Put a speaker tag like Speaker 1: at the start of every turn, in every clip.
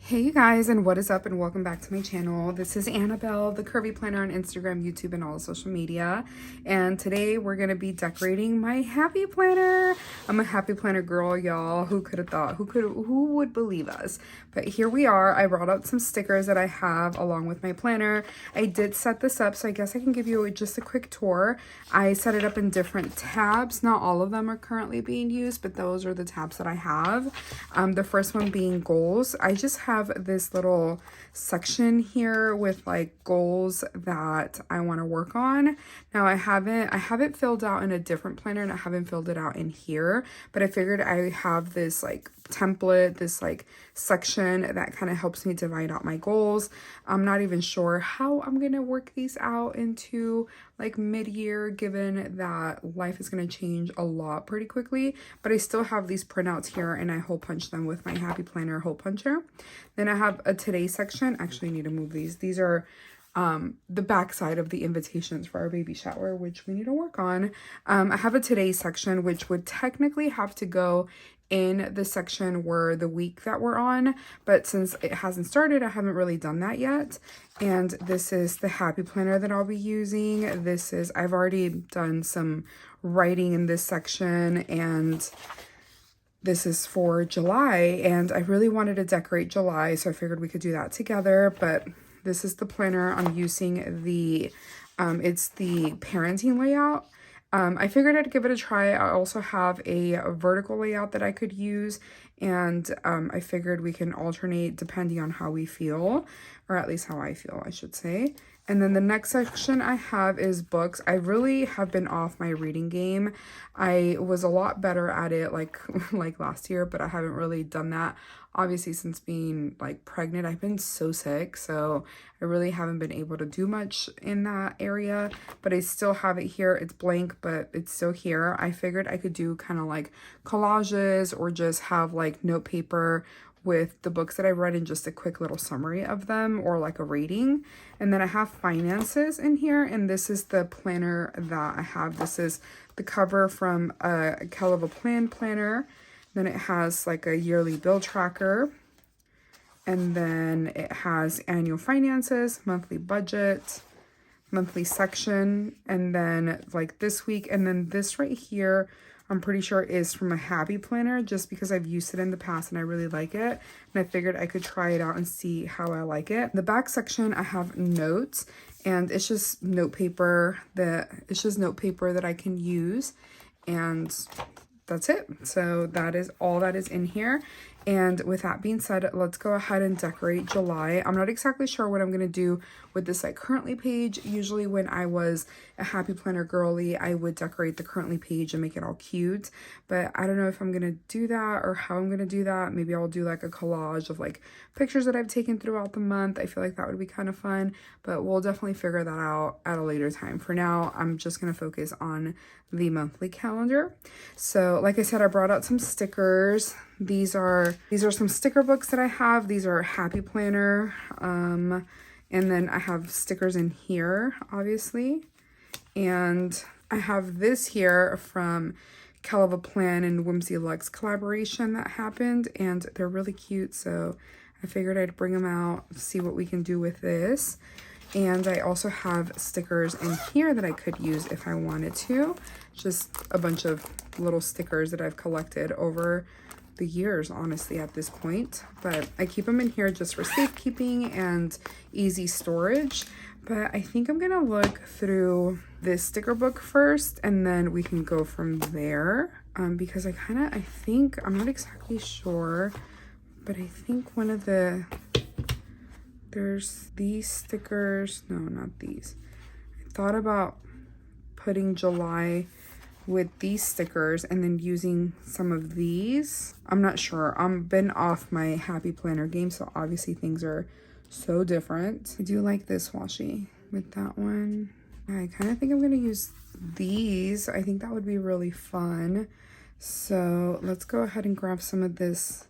Speaker 1: Hey you guys, and what is up, and welcome back to my channel. This is Annabelle, the Curvy Planner, on Instagram, YouTube, and all social media. And today we're gonna be decorating my Happy Planner. I'm a Happy Planner girl, y'all. Who could have thought? Who would believe us? But here we are. I brought out some stickers that I have along with my planner. I did set this up, so I guess I can give you just a quick tour. I set it up in different tabs. Not all of them are currently being used, but those are the tabs that I have. The first one being goals. I just have this little section here with like goals that I want to work on. Now I have it filled out in a different planner, and I haven't filled it out in here, but I figured I have this like template, this like section that kind of helps me divide out my goals. I'm not even sure how I'm gonna work these out into like mid-year, given that life is gonna change a lot pretty quickly, but I still have these printouts here, and I hole punch them with my Happy Planner hole puncher. Then I have a today section. Actually, I need to move these. These are the back side of the invitations for our baby shower, which we need to work on. I have a today section, which would technically have to go in the section where the week that we're on, but since it hasn't started, I haven't really done that yet. And this is the Happy Planner that I'll be using. I've already done some writing in this section, and this is for July, and I really wanted to decorate July, so I figured we could do that together. But this is the planner I'm using. It's the parenting layout. I figured I'd give it a try. I also have a vertical layout that I could use, and I figured we can alternate depending on how we feel, or at least how I feel, I should say. And then the next section I have is books. I really have been off my reading game. I was a lot better at it like last year, but I haven't really done that. Obviously, since being like pregnant, I've been so sick, so I really haven't been able to do much in that area, but I still have it here. It's blank, but it's still here. I figured I could do kind of like collages, or just have like note paper with the books that I've read and just a quick little summary of them, or like a rating. And then I have finances in here, and this is the planner that I have. This is the cover from a Hell of a Plan planner. Then it has like a yearly bill tracker, and then it has annual finances, monthly budget, monthly section, and then like this week. And then this right here, I'm pretty sure is from a Happy Planner, just because I've used it in the past and I really like it, and I figured I could try it out and see how I like it. The back section, I have notes, and it's just note paper that I can use, and that's it. So that is all that is in here. And with that being said, let's go ahead and decorate July. I'm not exactly sure what I'm going to do with this like currently page. Usually when I was a Happy Planner girly, I would decorate the currently page and make it all cute, but I don't know if I'm going to do that or how I'm going to do that. Maybe I'll do like a collage of like pictures that I've taken throughout the month. I feel like that would be kind of fun, but we'll definitely figure that out at a later time. For now, I'm just going to focus on the monthly calendar. So like I said, I brought out some stickers. These are some sticker books that I have. These are Happy Planner. And then I have stickers in here, obviously. And I have this here from Hell of a Plan and Whimsy Luxe collaboration that happened, and they're really cute, so I figured I'd bring them out, see what we can do with this. And I also have stickers in here that I could use if I wanted to. Just a bunch of little stickers that I've collected over the years, honestly, at this point. But I keep them in here just for safekeeping and easy storage. But I think I'm gonna look through this sticker book first, and then we can go from there. Because I think, I'm not exactly sure, but I think there's these stickers. No, not these. I thought about putting July with these stickers and then using some of these. I'm not sure. I've been off my Happy Planner game, so obviously things are so different. I do like this washi with that one. I kind of think I'm going to use these. I think that would be really fun. So let's go ahead and grab some of this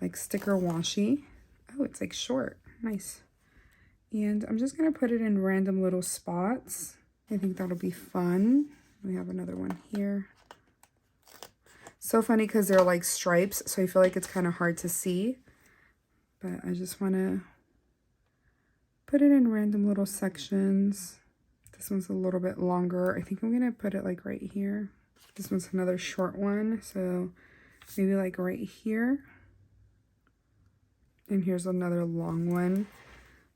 Speaker 1: like sticker washi. Oh, it's like short. Nice. And I'm just going to put it in random little spots. I think that'll be fun. We have another one here. So funny because they're like stripes, so I feel like it's kind of hard to see. but I just want to put it in random little sections. This one's a little bit longer. I think I'm going to put it like right here. This one's another short one, so maybe like right here. And here's another long one.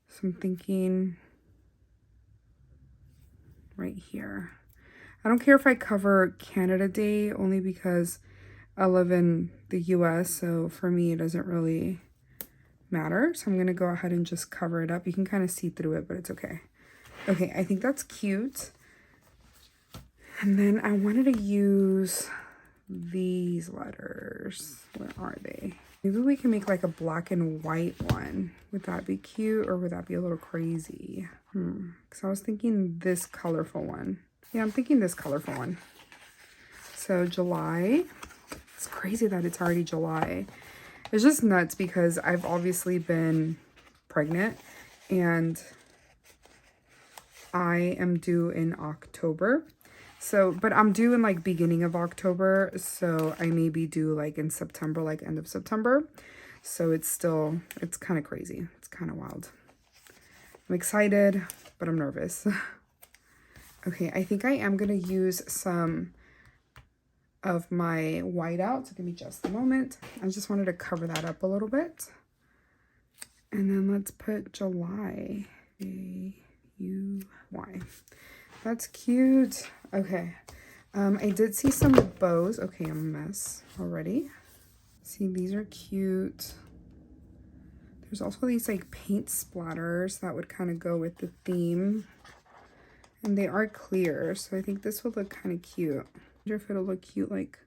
Speaker 1: So I'm thinking right here. I don't care if I cover Canada Day, only because I live in the US, so for me it doesn't really matter. So I'm going to go ahead and just cover it up. You can kind of see through it, but it's okay. Okay, I think that's cute. And then I wanted to use these letters. Where are they? Maybe we can make like a black and white one. Would that be cute, or would that be a little crazy? Because I was thinking this colorful one. Yeah, I'm thinking this colorful one. So July. It's crazy that it's already July. It's just nuts because I've obviously been pregnant and I am due in October. So, but I'm due in like beginning of October. So I may be due like in September, like end of September. So it's kind of crazy. It's kind of wild. I'm excited, but I'm nervous. Okay, I think I am going to use some of my whiteout. So give me just a moment. I just wanted to cover that up a little bit. And then let's put July. A-U-Y. That's cute. Okay. I did see some bows. Okay, I'm a mess already. See, these are cute. There's also these like paint splatters that would kind of go with the theme. And they are clear, so I think this would look kind of cute. I wonder if it'll look cute like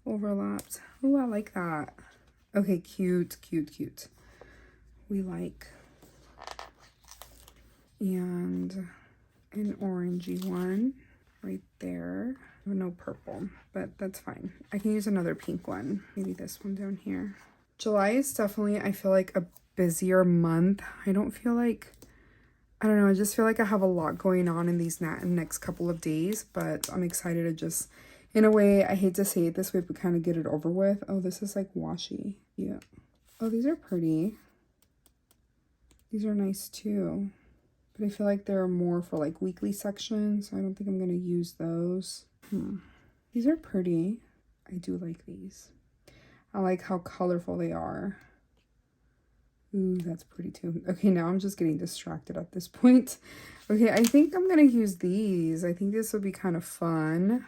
Speaker 1: overlapped. Oh, I like that. Okay, cute, cute, cute. We like. And an orangey one right there. No purple, but that's fine. I can use another pink one. Maybe this one down here. July is definitely, I feel like, a busier month. I don't know, I just feel like I have a lot going on in these next couple of days, but I'm excited to just, in a way, I hate to say it this way, but kind of get it over with. Oh, this is like washi. Yeah. Oh, these are pretty. These are nice too. But I feel like they're more for like weekly sections, so I don't think I'm going to use those. These are pretty. I do like these. I like how colorful they are. Ooh, that's pretty too. Okay, now I'm just getting distracted at this point. Okay, I think I'm going to use these. I think this will be kind of fun.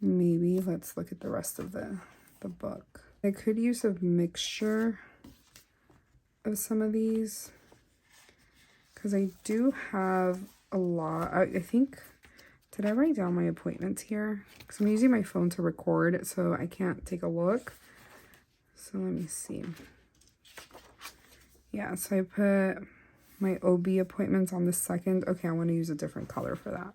Speaker 1: Maybe let's look at the rest of the book. I could use a mixture of some of these because I do have a lot. I think, did I write down my appointments here? Because I'm using my phone to record, so I can't take a look. So let me see. Yeah, so I put my OB appointments on the 2nd. Okay, I want to use a different color for that.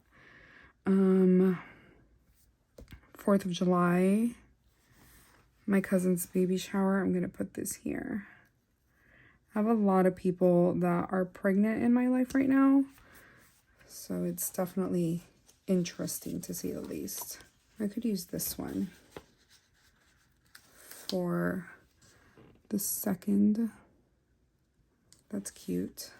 Speaker 1: 4th of July, my cousin's baby shower. I'm going to put this here. I have a lot of people that are pregnant in my life right now. So it's definitely interesting to say the least. I could use this one for the 2nd. That's cute.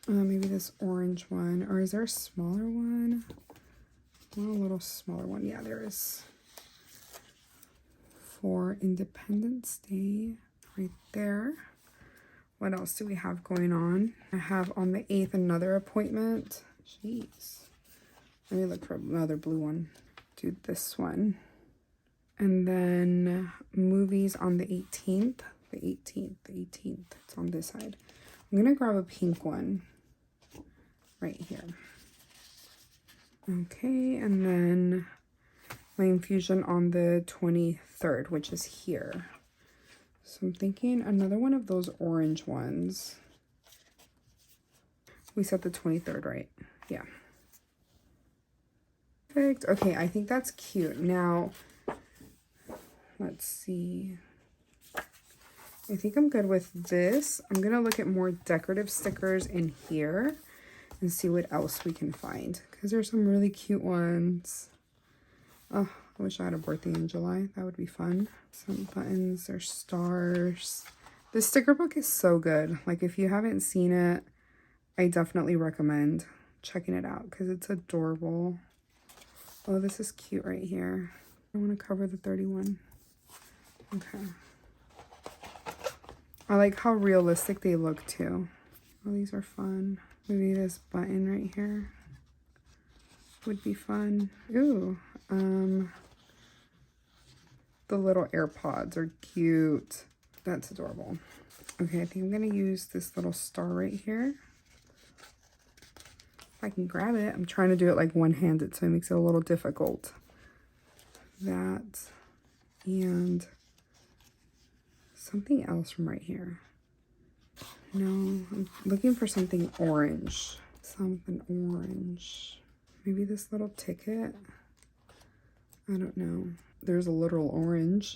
Speaker 1: Maybe this orange one. Or is there a smaller one? Well, a little smaller one. Yeah, there is. For Independence Day. Right there. What else do we have going on? I have on the 8th another appointment. Jeez. Let me look for another blue one. Do this one. And then movies on the 18th. The 18th. It's on this side. I'm going to grab a pink one right here. Okay, and then my infusion on the 23rd, which is here. So I'm thinking another one of those orange ones. We said the 23rd, right? Yeah. Perfect. Okay, I think that's cute. Now, let's see. I think I'm good with this. I'm going to look at more decorative stickers in here and see what else we can find. Because there's some really cute ones. Oh, I wish I had a birthday in July. That would be fun. Some buttons. There's stars. This sticker book is so good. Like, if you haven't seen it, I definitely recommend checking it out because it's adorable. Oh, this is cute right here. I want to cover the 31. Okay. I like how realistic they look too. Oh, these are fun. Maybe this button right here would be fun. Ooh, the little AirPods are cute. That's adorable. Okay, I think I'm gonna use this little star right here. If I can grab it. I'm trying to do it like one-handed, so it makes it a little difficult. That and something else from right here. No, I'm looking for something orange. Something orange. Maybe this little ticket. I don't know. There's a literal orange.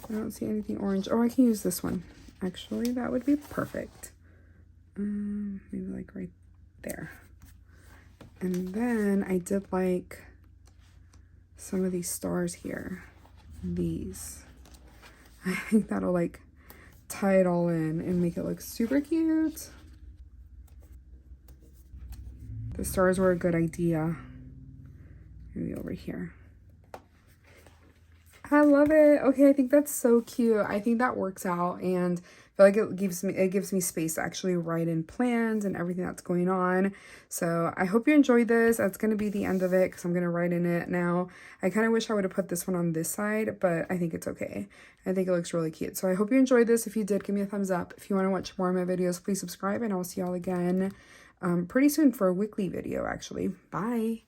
Speaker 1: I don't see anything orange. Oh, I can use this one. Actually, that would be perfect. Maybe like right there. And then I did like some of these stars here. These. I think that'll like tie it all in and make it look super cute. The stars were a good idea. Maybe over here. I love it. Okay, I think that's so cute. I think that works out, and I feel like it gives me space to actually write in plans and everything that's going on. So I hope you enjoyed this. That's going to be the end of it because I'm going to write in it now. I kind of wish I would have put this one on this side, but I think it's okay. I think it looks really cute. So I hope you enjoyed this. If you did, give me a thumbs up. If you want to watch more of my videos, please subscribe, and I'll see y'all again pretty soon for a weekly video, actually. Bye.